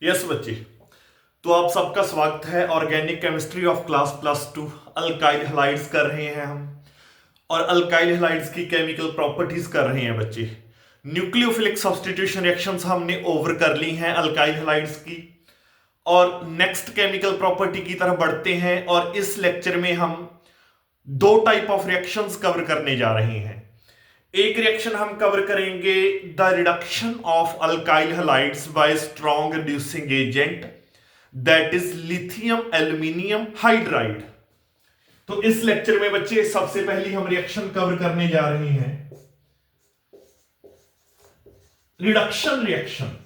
Yes बच्चे, तो आप सबका स्वागत है। Organic chemistry of class +2 alkyl halides कर रहे हैं हम। और अल्काइल हैलाइड्स की केमिकल प्रॉपर्टीज कर रहे हैं बच्चे। न्यूक्लियोफिलिक सब्स्टिट्यूशन रिएक्शंस हमने ओवर कर ली हैं अल्काइल हैलाइड्स की। और नेक्स्ट केमिकल प्रॉपर्टी की तरफ बढ़ते हैं और इस लेक्चर में हम दो टाइप ऑफ रिएक्शंस कवर करने जा रहे हैं। एक रिएक्शन हम कवर करेंगे the reduction of alkyl halides bye strong reducing agent, that is lithium aluminium hydride. तो इस लेक्चर में बच्चे सबसे पहली हम रिएक्शन कवर करने जा रहे हैं रिडक्शन रिएक्शन।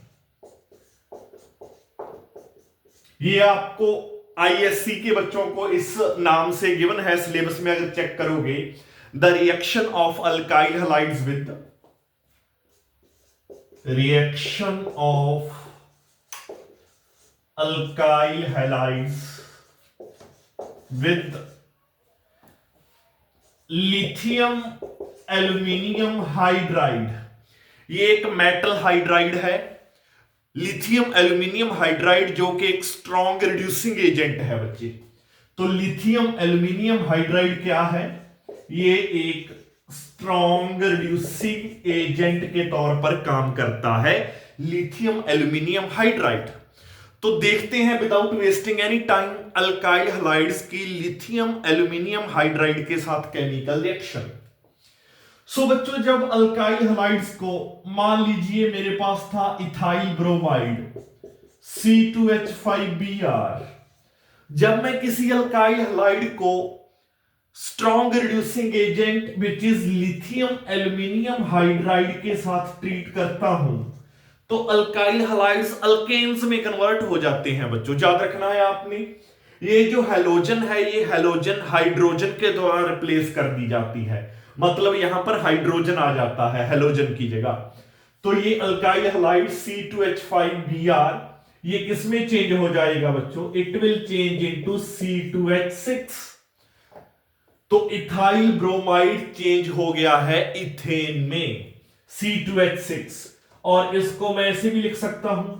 ये आपको आईएससी के बच्चों को इस नाम से गिवन है सिलेबस में, अगर चेक करोगे the reaction of alkyl halides with reaction of alkyl halides with lithium aluminium hydride. ये एक मेटल हाइड्राइड है, लिथियम एल्यूमिनियम हाइड्राइड, जो कि एक स्ट्रॉन्ग रिड्यूसिंग एजेंट है बच्चे। तो लिथियम एल्यूमिनियम हाइड्राइड क्या है? ये एक स्ट्रॉन्ग रिड्यूसिंग एजेंट के तौर पर काम करता है, लिथियम एल्यूमिनियम हाइड्राइड। तो देखते हैं without wasting any time alkyl halides की लिथियम एल्यूमिनियम हाइड्राइड के साथ केमिकल रिएक्शन। सो बच्चों, जब अल्काइल हैलाइड्स को मान लीजिए मेरे पास था इथाइल ब्रोमाइड C2H5Br, जब मैं किसी अल्काइल हैलाइड को strong reducing agent which is lithium aluminium hydride के साथ ट्रीट करता हूं तो अल्काइल हैलाइड्स अल्केन्स में कन्वर्ट हो जाते हैं बच्चों। याद रखना है आपने, ये जो हैलोजन है ये हैलोजन हाइड्रोजन के द्वारा रिप्लेस कर दी जाती है, मतलब यहां पर हाइड्रोजन आ जाता है हैलोजन की जगह। तो ये अल्काइल हैलाइड C2H5Br ये किसमें चेंज हो जाएगा बच्चों? It will change into C2H6। तो इथाइल ब्रोमाइड चेंज हो गया है इथेन में C2H6, और इसको मैं ऐसे भी लिख सकता हूं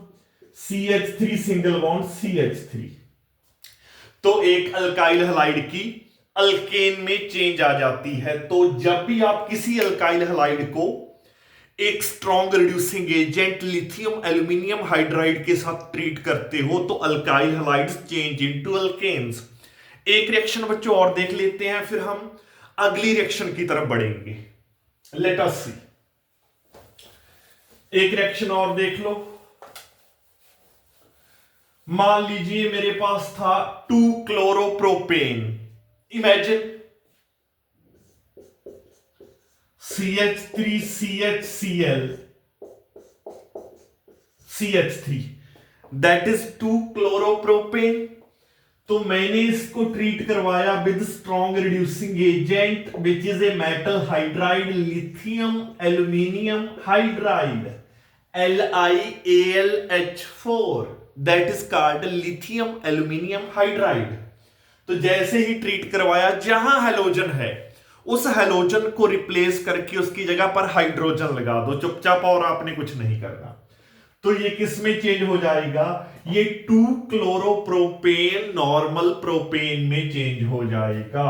CH3 सिंगल बॉन्ड CH3। तो एक अल्काइल हैलाइड की अल्केन में चेंज आ जाती है। तो जब भी आप किसी अल्काइल हैलाइड को एक strong reducing agent lithium aluminium hydride के साथ ट्रीट करते हो तो alkyl halides change into alkanes. एक रिएक्शन बच्चों और देख लेते हैं, फिर हम अगली रिएक्शन की तरफ बढ़ेंगे। लेट अस सी, एक रिएक्शन और देख लो। मान लीजिए मेरे पास था 2 chloropropane, imagine CH3 CHCl CH3, that is 2 chloropropane. तो मैंने इसको ट्रीट करवाया with strong reducing agent which is a metal hydride lithium aluminium hydride LiAlH4, that is called lithium aluminium hydride. तो जैसे ही ट्रीट करवाया, जहां हैलोजन है उस हैलोजन को रिप्लेस करके उसकी जगह पर हाइड्रोजन लगा दो चुपचाप, और आपने कुछ नहीं करना। तो ये किस में चेंज हो जाएगा? ये 2 क्लोरोप्रोपेन नॉर्मल प्रोपेन में चेंज हो जाएगा।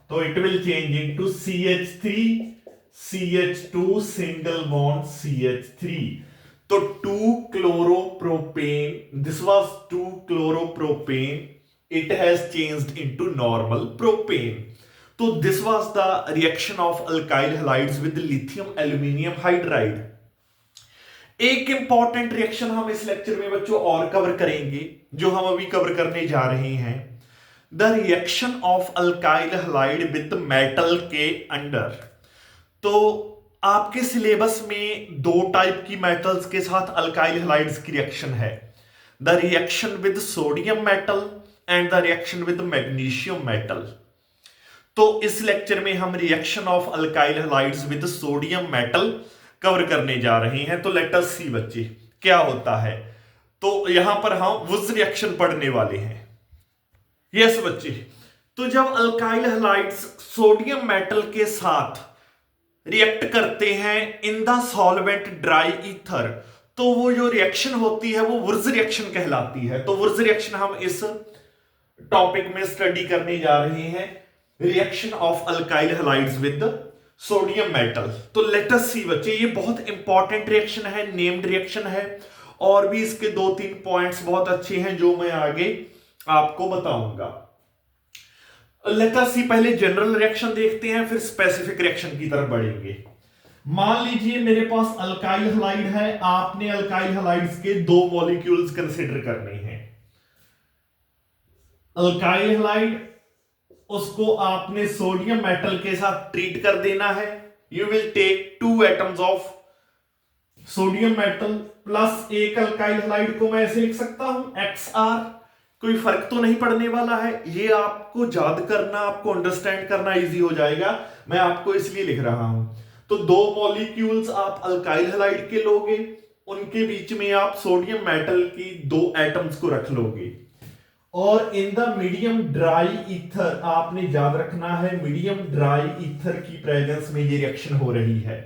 तो it will change into CH3 CH2 single bond CH3। तो 2 chloropropane, this was 2 chloropropane, it has changed into normal propane. तो this was the reaction of alkyl halides with lithium aluminum hydride. एक important reaction हम इस lecture में बच्चों और cover करेंगे, जो हम अभी कवर करने जा रहे हैं, the reaction of alkyl halide with metal के अंडर। तो आपके सिलेबस में दो टाइप की मेटल्स के साथ अल्काइल हैलाइड्स की रिएक्शन है, the reaction with sodium metal and the reaction with magnesium metal. तो इस लेक्चर में हम reaction of alkyl halides with sodium metal cover करने जा रहे हैं। तो लेट अस सी बच्चे क्या होता है। तो यहां पर हम वुज रिएक्शन पढ़ने वाले हैं। यस बच्चे, तो जब अल्काइल हैलाइड्स सोडियम मेटल के साथ रिएक्ट करते हैं in the solvent dry ether, तो वो जो रिएक्शन होती है वो वुर्ज रिएक्शन कहलाती है। तो वुर्ज रिएक्शन हम इस टॉपिक में स्टडी करने जा रहे हैं, reaction of alkyl halides with sodium metal. तो लेट अस सी बच्चे, ये बहुत इंपॉर्टेंट रिएक्शन है, नेम्ड रिएक्शन है, और भी इसके 2-3 पॉइंट्स बहुत अच्छे हैं जो मैं आगे आपको बताऊंगा। लेट अस सी, पहले जनरल रिएक्शन देखते हैं, फिर स्पेसिफिक रिएक्शन की तरफ बढ़ेंगे। मान लीजिए मेरे पास अल्काइल हैलाइड है, आपने अल्काइल हैलाइड्स के 2 मॉलिक्यूल्स कंसीडर करने हैं। अल्काइल हैलाइड, उसको आपने सोडियम मेटल के साथ ट्रीट कर देना है। You will take 2 atoms of sodium metal plus एक अल्काइल हैलाइड को मैं ऐसे लिख सकता हूं XR। कोई फर्क तो नहीं पड़ने वाला है, ये आपको याद करना, आपको अंडरस्टैंड करना इजी हो जाएगा, मैं आपको इसलिए लिख रहा हूं। तो 2 मॉलिक्यूल्स आप अल्काइल हैलाइड के लोगे, उनके बीच में आप सोडियम मेटल की 2 एटम्स को रख लोगे, और in the medium dry ether, आपने याद रखना है मीडियम ड्राई ईथर की प्रेजेंस में ये रिएक्शन हो रही है।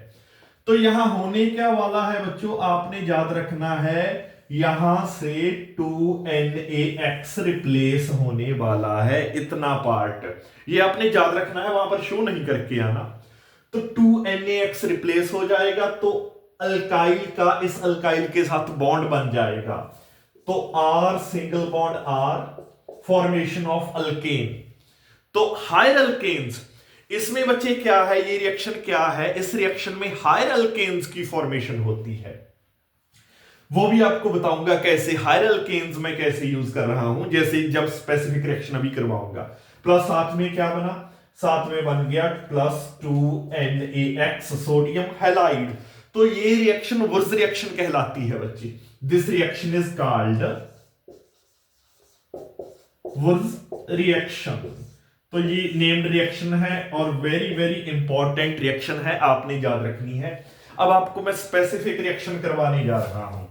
तो यहां होने क्या वाला है बच्चों, आपने याद रखना है यहां से 2NaX रिप्लेस होने वाला है, इतना पार्ट ये आपने याद रखना है, वहां पर शो नहीं करके आना। तो 2NaX रिप्लेस हो जाएगा, तो अल्काइल का इस अल्काइल के साथ बॉन्ड बन जाएगा, तो R single bond R, formation of alkane. तो हायर अल्केन्स, इसमें बच्चे क्या है, ये रिएक्शन क्या है, इस रिएक्शन में हायर अल्केन्स की फॉर्मेशन होती है, वो भी आपको बताऊंगा कैसे, हायर अल्केन्स मैं कैसे यूज कर रहा हूं, जैसे जब स्पेसिफिक रिएक्शन अभी करवाऊंगा। प्लस साथ में क्या बना, साथ में बन गया प्लस 2NaX सोडियम हैलाइड। तो ये रिएक्शन वुर्ज रिएक्शन कहलाती है बच्चे। This reaction is called Wurtz reaction. तो ये नेम्ड रिएक्शन है और वेरी वेरी इंपॉर्टेंट रिएक्शन है, आपने याद रखनी है। अब आपको मैं स्पेसिफिक रिएक्शन करवाने जा रहा हूं।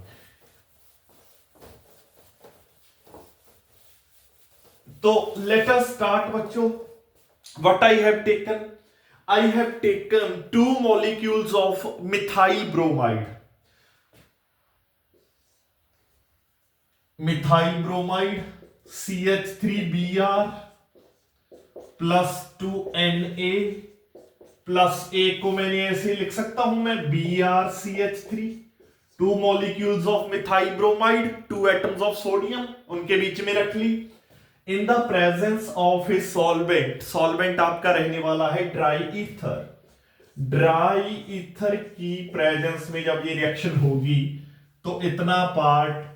तो लेट अस स्टार्ट बच्चों। What I have taken, I have taken 2 molecules of methyl bromide. Methyl bromide CH3Br plus 2Na plus A को मैंने ऐसे लिख सकता हूं मैं BrCH3। 2 molecules of methyl bromide, 2 atoms of sodium, उनके बीच में रख ली। In the presence of a solvent, solvent आपका रहने वाला है ड्राई ईथर। ड्राई ईथर की प्रेजेंस में जब ये रिएक्शन होगी तो इतना पार्ट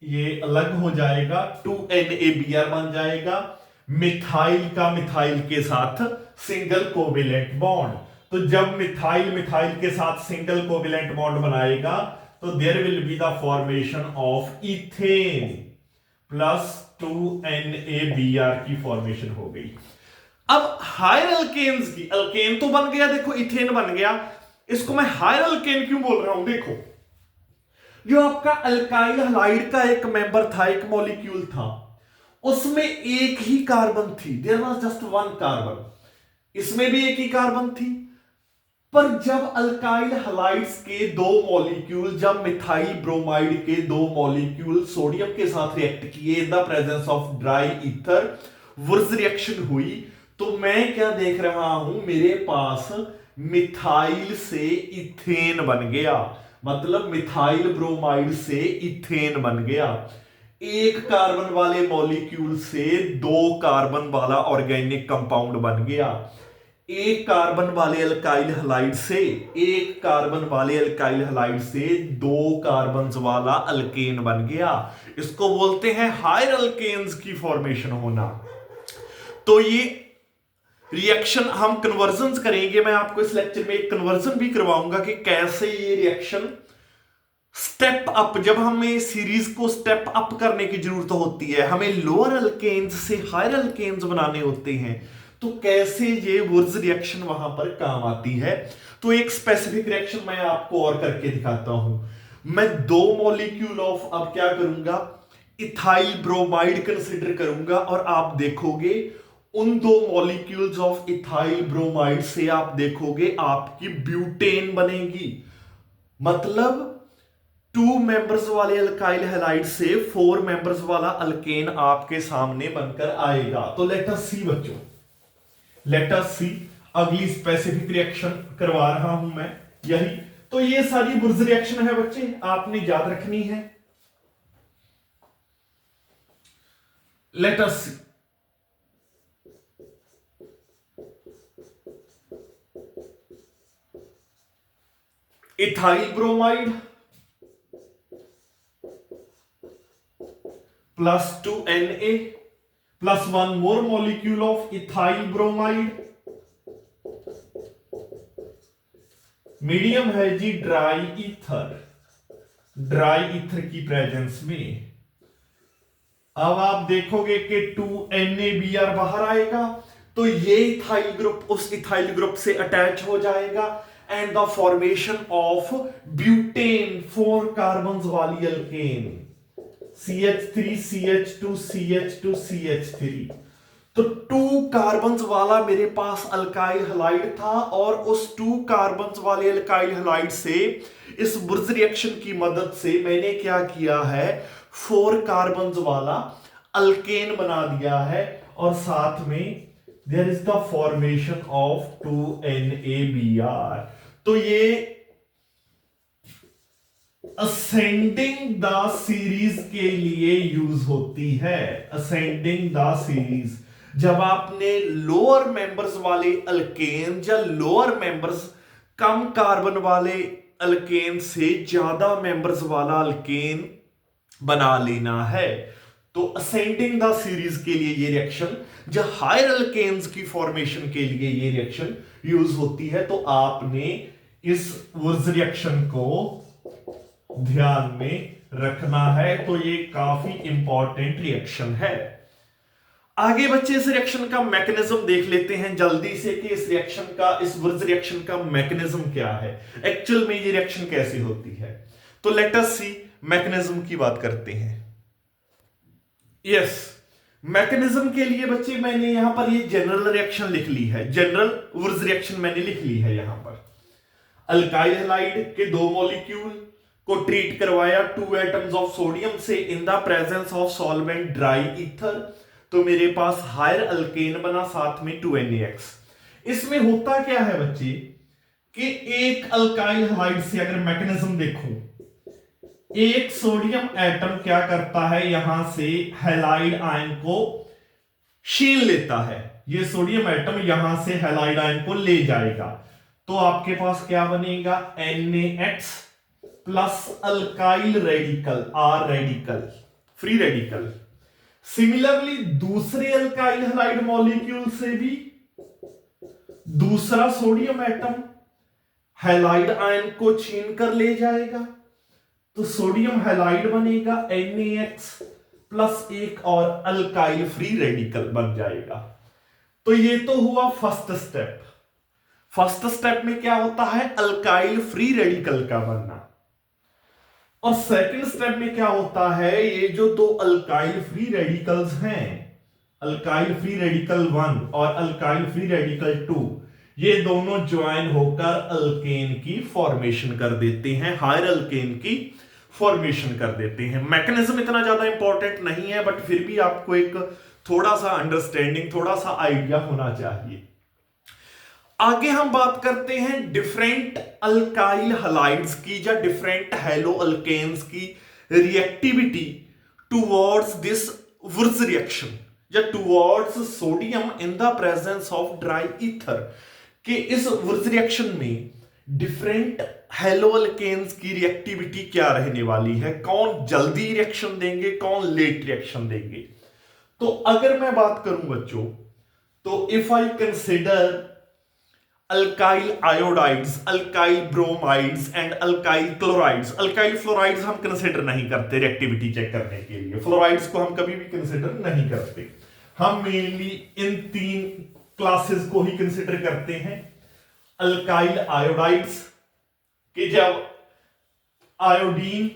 ये अलग हो जाएगा, 2NaBr बन जाएगा, मिथाइल का मिथाइल के साथ सिंगल कोवेलेंट बॉन्ड। तो जब मिथाइल मिथाइल के साथ सिंगल कोवेलेंट बॉन्ड बनाएगा तो there will be the formation of ethane plus 2NaBr की फॉर्मेशन हो गई। अब हायर अल्केन्स की, अल्केन तो बन गया, देखो इथेन बन गया, इसको मैं हायर अल्केन क्यों बोल रहा हूं, देखो जो आपका अल्काइल हैलाइड का एक मेंबर था, एक मॉलिक्यूल था, उसमें एक ही कार्बन थी, देयर वाज जस्ट 1 कार्बन, इसमें भी एक ही कार्बन थी। पर जब अल्काइल हैलाइड्स के 2 मॉलिक्यूल, जब मिथाइल ब्रोमाइड के 2 मॉलिक्यूल सोडियम के साथ रिएक्ट किए in the presence of dry ether, Wurtz reaction हुई, तो मैं क्या देख रहा हूं, मेरे पास मिथाइल से इथेन बन गया, मतलब मिथाइल ब्रोमाइड से इथेन बन गया। एक कार्बन वाले मॉलिक्यूल से 2 कार्बन वाला ऑर्गेनिक कंपाउंड बन गया। एक कार्बन वाले अल्काइल हैलाइड से, एक कार्बन वाले अल्काइल हैलाइड से 2 कार्बन वाला अल्केन बन गया। इसको बोलते हैं हायर अल्केन्स की फॉर्मेशन होना। तो ये रिएक्शन हम कन्वर्जन करेंगे, मैं आपको इस लेक्चर में एक कन्वर्जन भी करवाऊंगा कि कैसे ये रिएक्शन स्टेप अप, जब हमें सीरीज को स्टेप अप करने की जरूरत होती है, हमें लोअर अल्केन्स से हायर अल्केन्स बनाने होते हैं, तो कैसे ये वुर्ज रिएक्शन वहां पर काम आती है। तो एक स्पेसिफिक रिएक्शन मैं आपको और करके दिखाता हूं। मैं 2 मॉलिक्यूल ऑफ, अब क्या करूंगा, इथाइल ब्रोमाइड कंसिडर करूंगा, और आप देखोगे उन 2 मॉलिक्यूल्स ऑफ इथाइल ब्रोमाइड से आप देखोगे आपकी ब्यूटेन बनेगी। मतलब 2 मेंबर्स वाले अल्काइल हैलाइड से 4 मेंबर्स वाला अल्केन आपके सामने बनकर आएगा। तो लेट अस सी बच्चों, लेट अस सी, अगली स्पेसिफिक रिएक्शन करवा रहा हूं मैं यही। तो ये सारी बुर्ज रिएक्शन है बच्चे, आपने याद रखनी है। Let us see, ethyl bromide plus 2Na plus 1 more molecule of ethyl bromide, medium है जी ड्राई ईथर, ड्राई ईथर की प्रेजेंस में। अब आप देखोगे कि 2NaBr बाहर आएगा, तो ये इथाइल ग्रुप उस इथाइल ग्रुप से अटैच हो जाएगा and the formation of butane 4 carbon वाली alkane, CH3 CH2 CH2 CH3। तो 2 कार्बन वाला मेरे पास अल्काइल हैलाइड था और उस 2 कार्बन वाले अल्काइल हैलाइड से इस बुर्ज रिएक्शन की मदद से मैंने क्या किया है, 4 कार्बन वाला अल्केन बना दिया है और साथ में there is the formation of 2NaBr। तो ये असेंडिंग द सीरीज के लिए यूज होती है। असेंडिंग द सीरीज, जब आपने लोअर मेंबर्स वाले अल्केन या लोअर मेंबर्स कम कार्बन वाले अल्केन से ज्यादा मेंबर्स वाला अल्केन बना लेना है, तो असेंडिंग द सीरीज के लिए ये रिएक्शन, जो हायर अल्केन्स की फॉर्मेशन के लिए ये रिएक्शन यूज होती है। तो आपने इस वुर्ज रिएक्शन को ध्यान में रखना है। तो ये काफी इंपॉर्टेंट रिएक्शन है। आगे बच्चे इस रिएक्शन का मैकेनिज्म देख लेते हैं जल्दी से कि इस रिएक्शन का, इस वुर्ज रिएक्शन का मैकेनिज्म क्या है, एक्चुअल में ये रिएक्शन कैसे होती है। तो लेट अस सी, मैकेनिज्म की बात करते हैं। यस, मैकेनिज्म के लिए बच्चे मैंने यहां पर ये जनरल रिएक्शन लिख ली है, जनरल वुर्ज रिएक्शन मैंने लिख ली है। यहां पर अल्काइल हैलाइड के 2 मॉलिक्यूल को ट्रीट करवाया 2 एटम्स ऑफ सोडियम से इन the presence of solvent dry ether, तो मेरे पास हायर अल्केन बना, साथ में 2NaX। इसमें होता क्या है बच्चे कि एक अल्काइल हैलाइड से अगर मैकेनिज्म देखूं, एक सोडियम एटम क्या करता है, यहां से हैलाइड आयन को छीन लेता है। ये सोडियम एटम यहां से हैलाइड आयन को ले जाएगा, तो आपके पास क्या बनेगा, NaX plus alkyl radical, R radical, free radical. Similarly दूसरे अल्काइल हैलाइड मॉलिक्यूल से भी दूसरा सोडियम एटम हैलाइड आयन को छीन कर ले जाएगा, तो सोडियम हैलाइड बनेगा, NaX प्लस एक और अल्काइल फ्री रेडिकल बन जाएगा। तो ये तो हुआ फर्स्ट स्टेप। फर्स्ट स्टेप में क्या होता है, अल्काइल फ्री रेडिकल का बनना। और सेकंड स्टेप में क्या होता है, ये जो 2 अल्काइल फ्री रेडिकल्स हैं, अल्काइल फ्री रेडिकल 1 और अल्काइल फ्री रेडिकल 2, ये दोनों ज्वाइन होकर अल्केन की फॉर्मेशन कर देते हैं, हायर अल्केन की फॉर्मेशन कर देते हैं। मैकेनिज्म इतना ज्यादा इंपॉर्टेंट नहीं है, बट फिर भी आपको एक थोड़ा सा अंडरस्टैंडिंग, थोड़ा सा आइडिया होना चाहिए। आगे हम बात करते हैं डिफरेंट अल्काइल हैलाइड्स की या डिफरेंट हैलो अल्केन्स की reactivity towards this Wurtz reaction या towards sodium in the presence of dry ether, कि इस वुर्ज रिएक्शन में डिफरेंट हैलो अल्केन्स की रिएक्टिविटी क्या रहने वाली है, कौन जल्दी रिएक्शन देंगे, कौन लेट रिएक्शन देंगे। तो अगर मैं बात करूं बच्चों, तो if I consider alkyl iodides, alkyl bromides and alkyl chlorides. Alkyl fluorides हम कंसिडर नहीं करते रिएक्टिविटी चेक करने के लिए, फ्लोराइड्स को हम कभी भी कंसिडर नहीं करते। हम मेनली इन 3 क्लासेस को ही कंसिडर करते हैं। अल्काइल आयोडाइड्स कि जब आयोडीन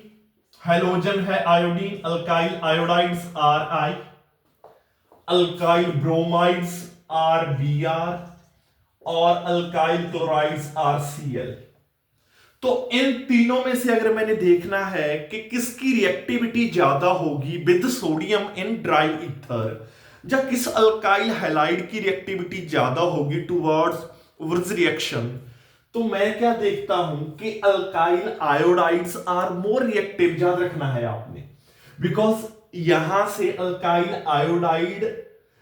हैलोजन है, iodine, alkyl iodides Ri, alkyl bromides Br और अल्काइल क्लोराइड्स RCl। तो इन तीनों में से अगर मैंने देखना है कि किसकी रिएक्टिविटी ज्यादा होगी with sodium in dry ether, या किस अल्काइल हैलाइड की रिएक्टिविटी ज्यादा होगी टुवर्ड्स वुर्ज रिएक्शन, तो मैं क्या देखता हूं कि alkyl iodides are more reactive. याद रखना है आपने, बिकॉज यहां से अल्काइल आयोडाइड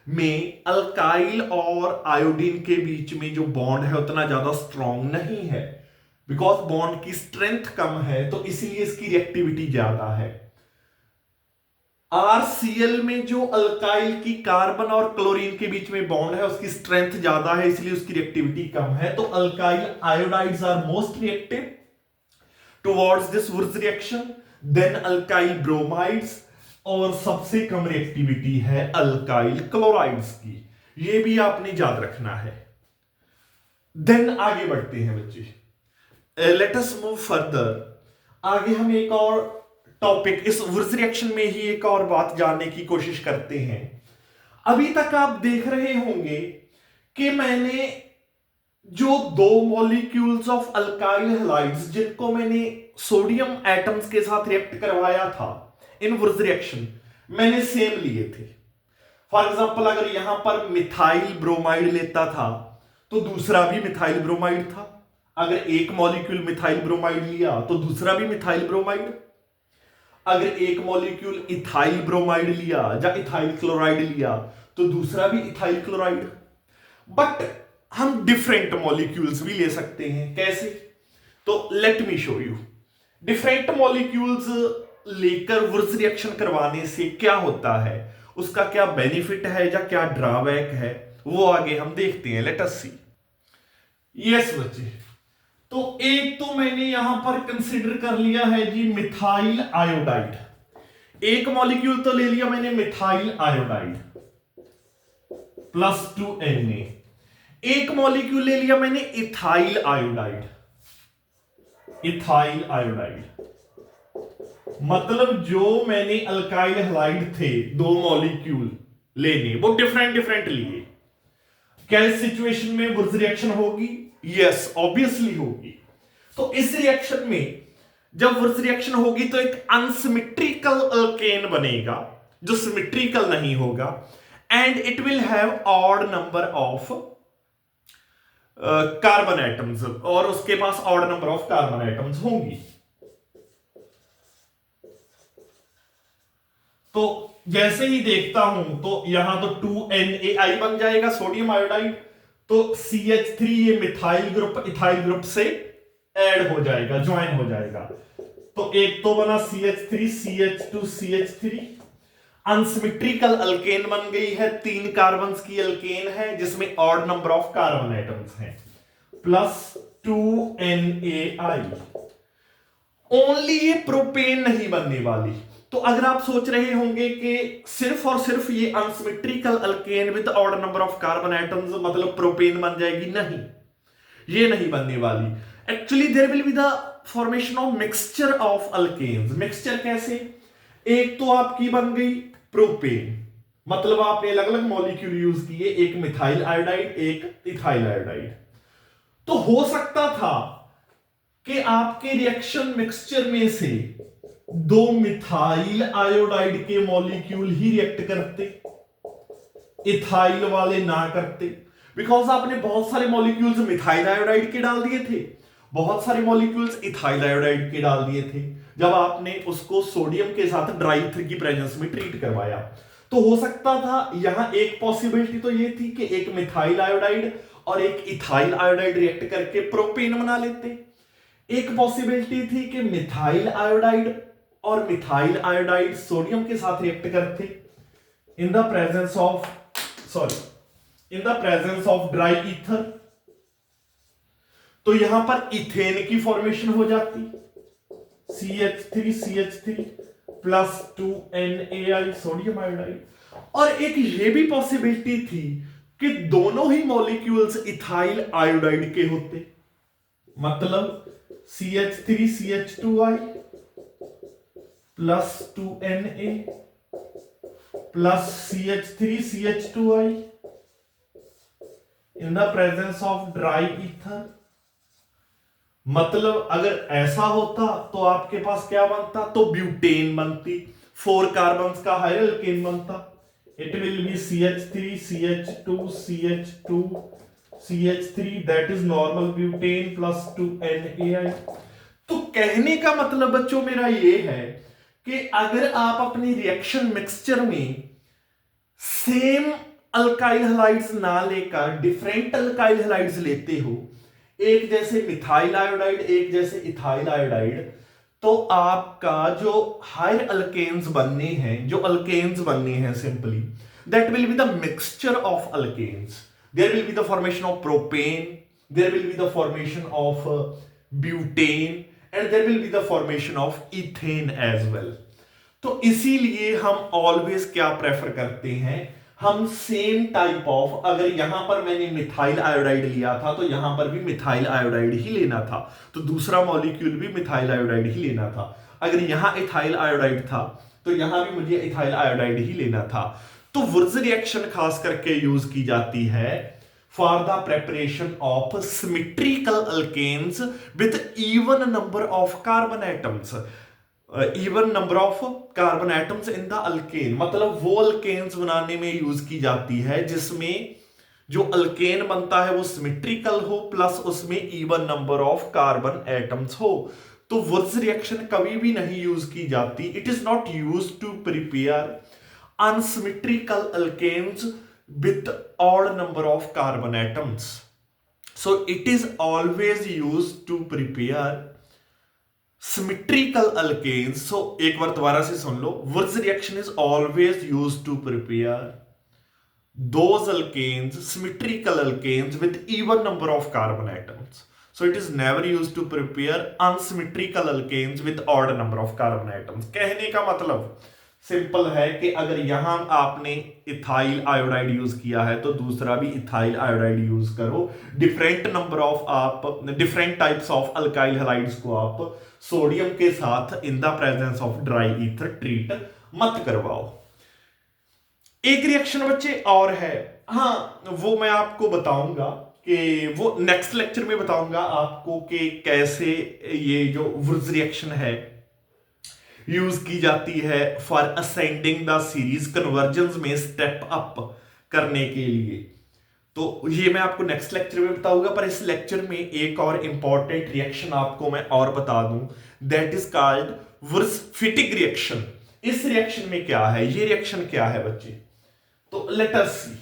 में अल्काइल और आयोडीन के बीच में जो बॉन्ड है उतना ज्यादा स्ट्रॉन्ग नहीं है, बिकॉज बॉन्ड की स्ट्रेंथ कम है, तो इसीलिए इसकी रिएक्टिविटी ज्यादा है। आरसीएल में जो अल्काइल की कार्बन और क्लोरीन के बीच में बॉन्ड है उसकी स्ट्रेंथ ज्यादा है, इसलिए उसकी रिएक्टिविटी कम है। तो alkyl iodides are most reactive towards this Wurtz reaction, then alkyl bromides, और सबसे कम रिएक्टिविटी है अल्काइल क्लोराइड्स की। ये भी आपने याद रखना है। देन आगे बढ़ते हैं बच्चे, लेट अस मूव फर्दर। आगे हम एक और टॉपिक इस वुर्ज रिएक्शन में ही एक और बात जानने की कोशिश करते हैं। अभी तक आप देख रहे होंगे कि मैंने जो दो मॉलिक्यूल्स ऑफ अल्काइल हैलाइड्स जिनको मैंने सोडियम एटम्स के साथ रिएक्ट करवाया था इन वुर्ज रिएक्शन, मैंने सेम लिए थे। फॉर एग्जांपल अगर यहां पर मिथाइल ब्रोमाइड लेता था तो दूसरा भी मिथाइल ब्रोमाइड था। अगर एक मॉलिक्यूल मिथाइल ब्रोमाइड लिया तो दूसरा भी मिथाइल ब्रोमाइड। अगर एक मॉलिक्यूल इथाइल ब्रोमाइड लिया या इथाइल क्लोराइड लिया तो दूसरा भी इथाइल क्लोराइड। बट हम डिफरेंट मॉलिक्यूल्स भी ले सकते हैं। कैसे? तो let me show you. Different molecules लेकर वुर्ज रिएक्शन करवाने से क्या होता है, उसका क्या बेनिफिट है या क्या ड्रॉबैक है, वो आगे हम देखते हैं। लेट अस सी। यस बच्चे, तो एक तो मैंने यहां पर कंसीडर कर लिया है जी मिथाइल आयोडाइड। एक मॉलिक्यूल तो ले लिया मैंने मिथाइल आयोडाइड प्लस 2Na। एक मॉलिक्यूल ले लिया मैंने इथाइल आयोडाइड। इथाइल आयोडाइड मतलब जो मैंने अल्काइल हैलाइड थे दो मॉलिक्यूल लेने, वो डिफरेंट डिफरेंट लिए। क्या इस सिचुएशन में वुर्ज रिएक्शन होगी? यस, ऑब्वियसली होगी। तो इस रिएक्शन में जब वुर्ज रिएक्शन होगी तो एक अनसिमेट्रिकल अल्केन बनेगा जो सिमेट्रिकल नहीं होगा, and it will have odd number of carbon atoms, और उसके पास odd number of carbon atoms होंगी। तो जैसे ही देखता हूं तो यहां तो 2NaI बन जाएगा सोडियम आयोडाइड, तो CH3 ये मिथाइल ग्रुप इथाइल ग्रुप से ऐड हो जाएगा, ज्वाइन हो जाएगा। तो एक तो बना CH3 CH2 CH3, unsymmetrical alkane बन गई है। 3 कार्बन की अल्केन है जिसमें odd number of carbon atoms हैं, प्लस 2NaI। ओनली ये प्रोपेन नहीं बनने वाली। तो अगर आप सोच रहे होंगे कि सिर्फ और सिर्फ ये unsymmetrical alkane with odd number of carbon atoms मतलब प्रोपेन बन जाएगी, नहीं, ये नहीं बनने वाली। Actually there will be the formation of mixture of alkanes. Mixture कैसे? एक तो आपकी बन गई प्रोपेन, मतलब आपने अलग अलग मॉलिक्यूल यूज किए, एक मिथाइल आयोडाइड एक इथाइल आयोडाइड। तो हो सकता था कि आपके रिएक्शन मिक्सचर में से दो मिथाइल आयोडाइड के मॉलिक्यूल ही रिएक्ट करते, इथाइल वाले ना करते, बिकॉज आपने बहुत सारे मॉलिक्यूल्स मिथाइल आयोडाइड के डाल दिए थे, बहुत सारे मॉलिक्यूल्स इथाइल आयोडाइड के डाल दिए थे जब आपने उसको सोडियम के साथ ड्राई ईथर की प्रेजेंस में ट्रीट करवाया। तो हो सकता था यहां एक पॉसिबिलिटी तो ये थी कि एक मिथाइल आयोडाइड और एक इथाइल आयोडाइड रिएक्ट करके प्रोपेन बना लेते। एक पॉसिबिलिटी थी कि मिथाइल आयोडाइड और मिथाइल आयोडाइड सोडियम के साथ रिएक्ट करते इन the presence of dry ether, तो यहां पर इथेन की फॉर्मेशन हो जाती, CH3 plus 2NaI sodium iodide. और एक ये भी पॉसिबिलिटी थी कि दोनों ही मॉलिक्यूल्स इथाइल आयोडाइड के होते, मतलब CH3 CH2I plus 2Na plus CH3 CH2I in the presence of dry ether, मतलब अगर ऐसा होता तो आपके पास क्या बनता, तो ब्यूटेन बनती, 4 कार्बन्स का हायर अल्केन बनता। It will be CH3 CH2 CH2 CH3 that is normal butane plus 2 NaI। तो कहने का मतलब बच्चों मेरा ये है कि अगर आप अपनी रिएक्शन मिक्सचर में सेम अल्काइल हैलाइड्स ना लेकर डिफरेंट अल्काइल हैलाइड्स लेते हो, एक जैसे मिथाइल आयोडाइड एक जैसे इथाइल आयोडाइड, तो आपका जो हायर अल्केन्स बनने हैं, जो अल्केन्स बनने हैं simply, that will be the mixture of alkanes. There will be the formation of propane, there will be the formation of butane and there will be the formation of ethane as well. तो इसीलिए हम always क्या prefer करते हैं, हम same type of, अगर यहां पर मैंने मिथाइल आयोडाइड लिया था तो यहां पर भी मिथाइल आयोडाइड ही लेना था, तो दूसरा मॉलिक्यूल भी मिथाइल आयोडाइड ही लेना था। अगर यहां इथाइल आयोडाइड था तो यहां भी मुझे इथाइल आयोडाइड ही लेना था। तो वुर्ज रिएक्शन खास करके यूज की जाती है for the preparation of symmetrical alkanes with even number of carbon atoms. Even number of carbon atoms in the alkane, मतलब वो अल्केन्स बनाने में यूज की जाती है जिसमें जो अल्केन बनता है वो सिमेट्रिकल हो प्लस उसमें even number of carbon atoms हो। तो वुर्ज रिएक्शन कभी भी नहीं यूज की जाती, it is not use to prepare unsymmetrical alkanes with odd number of carbon atoms. So it is always used to prepare symmetrical alkanes. So एक बार दोबारा से सुन लो, Wurz reaction is always used to prepare those alkanes, symmetrical alkanes with even number of carbon atoms. So it is never used to prepare unsymmetrical alkanes with odd number of carbon atoms. कहने का मतलब simple है कि अगर यहां आपने ethyl iodide use किया है तो दूसरा भी इथाइल आयोडाइड यूज करो। डिफरेंट नंबर ऑफ आप different types of alkyl halides को आप सोडियम के साथ इन the presence of dry ether treat मत करवाओ। एक रिएक्शन बच्चे और है, हाँ वो मैं आपको बताऊंगा कि वो नेक्स्ट लेक्चर में बताऊंगा आपको कि कैसे ये जो वुर्ज रिएक्शन है यूज की जाती है for ascending the series convergence में स्टेप अप करने के लिए। तो ये मैं आपको नेक्स्ट लेक्चर में बताऊंगा, पर इस लेक्चर में एक और इंपॉर्टेंट रिएक्शन आपको मैं और बता दूं, that is called Wurtz Fittig reaction. इस रिएक्शन में क्या है, ये रिएक्शन क्या है बच्चे, तो let us see.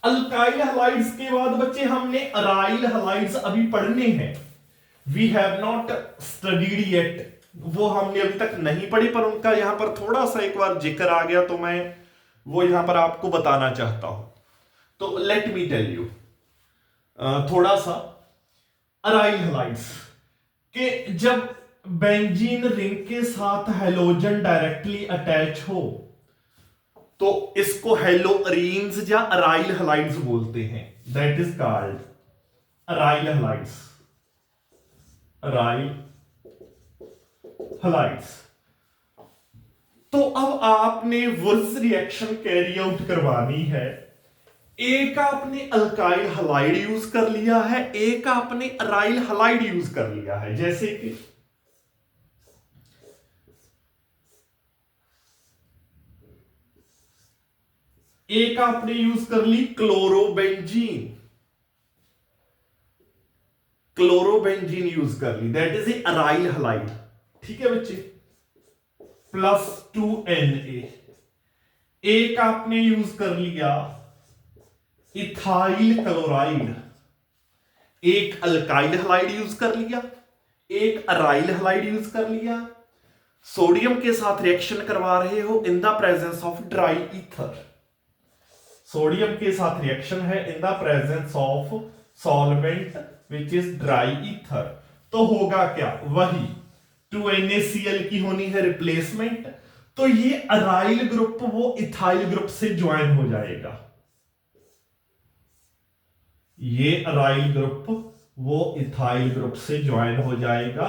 Alkyl halides के बाद बच्चे हमने अराइल हैलाइड्स अभी पढ़ने हैं, we have not studied yet, वो हमने अभी तक नहीं पढ़ी, पर उनका यहां पर थोड़ा सा एक बार जिक्र आ गया तो मैं वो यहां पर आपको बताना चाहता हूं। तो लेट मी टेल यू थोड़ा सा अराइल हैलाइड्स के, जब बेंजीन रिंग के साथ हैलोजन डायरेक्टली अटैच हो तो इसको हेलोअरीन्स या अराइल हैलाइड्स बोलते हैं, that is called aryl halides, aryl halides. तो अब आपने वुर्ज रिएक्शन कैरी आउट करवानी है, एक आपने अल्काइल हैलाइड यूज कर लिया है, एक आपने अराइल हैलाइड यूज कर लिया है। जैसे कि एक आपने यूज कर ली क्लोरोबेंजीन, क्लोरोबेंजीन यूज कर ली, that is a aryl halide, ठीक है बच्चे, प्लस 2Na। एक आपने यूज कर लिया इथाइल क्लोराइड, एक अल्काइल हैलाइड यूज कर लिया, एक अराइल हैलाइड यूज कर लिया। सोडियम के साथ रिएक्शन करवा रहे हो इन the presence of dry ether, sodium के साथ रिएक्शन है इन the presence of solvent which is dry ether, तो होगा क्या, वही 2NaCl की होनी है रिप्लेसमेंट, तो ये अराइल ग्रुप वो इथाइल ग्रुप से ज्वाइन हो जाएगा, ये अराइल ग्रुप वो इथाइल ग्रुप से ज्वाइन हो जाएगा।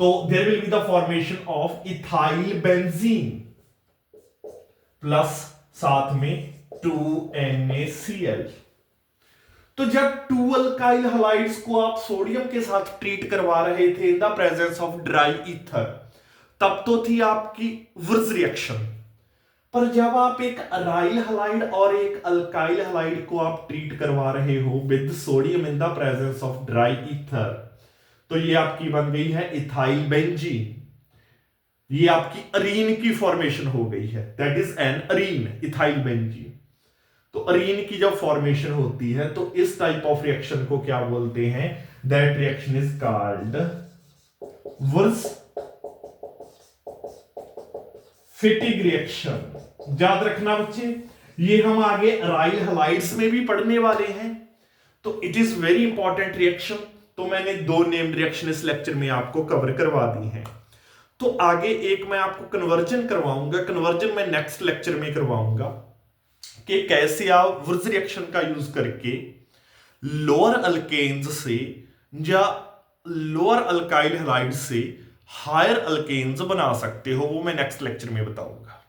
तो there will be the formation of ethyl benzene plus साथ में 2NaCl। तो जब 2 अल्काइल हलाइड्स को आप सोडियम के साथ ट्रीट करवा रहे थे इन the presence of dry ether, तब तो थी आपकी वुर्ज रिएक्शन। पर जब आप एक अराइल हलाइड और एक अल्काइल हलाइड को आप ट्रीट करवा रहे हो with sodium in the presence of dry ether, तो ये आपकी बन गई है इथाइल बेंजीन। ये आपकी अरीन की फॉर्मेशन हो गई है, that is an Areen, ethyl benzene. तो अरीन की जब फॉर्मेशन होती है तो इस टाइप ऑफ रिएक्शन को क्या बोलते हैं? That reaction is called Wurtz Fittig reaction. याद रखना बच्चे, ये हम आगे अराइल हलाइड्स में भी पढ़ने वाले हैं, तो it is very important reaction. तो मैंने 2 नेम्ड रिएक्शन इस लेक्चर में आपको कवर करवा दी हैं। तो आगे एक मैं आपको कन्वर्जन करवाऊंगा, कन्वर्जन मैं नेक्स्ट लेक्चर में करवाऊंगा कि कैसे आप वुर्ज रिएक्शन का यूज करके लोअर अल्केन्स से या लोअर अल्काइल हैलाइड से हायर अल्केन्स बना सकते हो, वो मैं नेक्स्ट लेक्चर में बताऊंगा।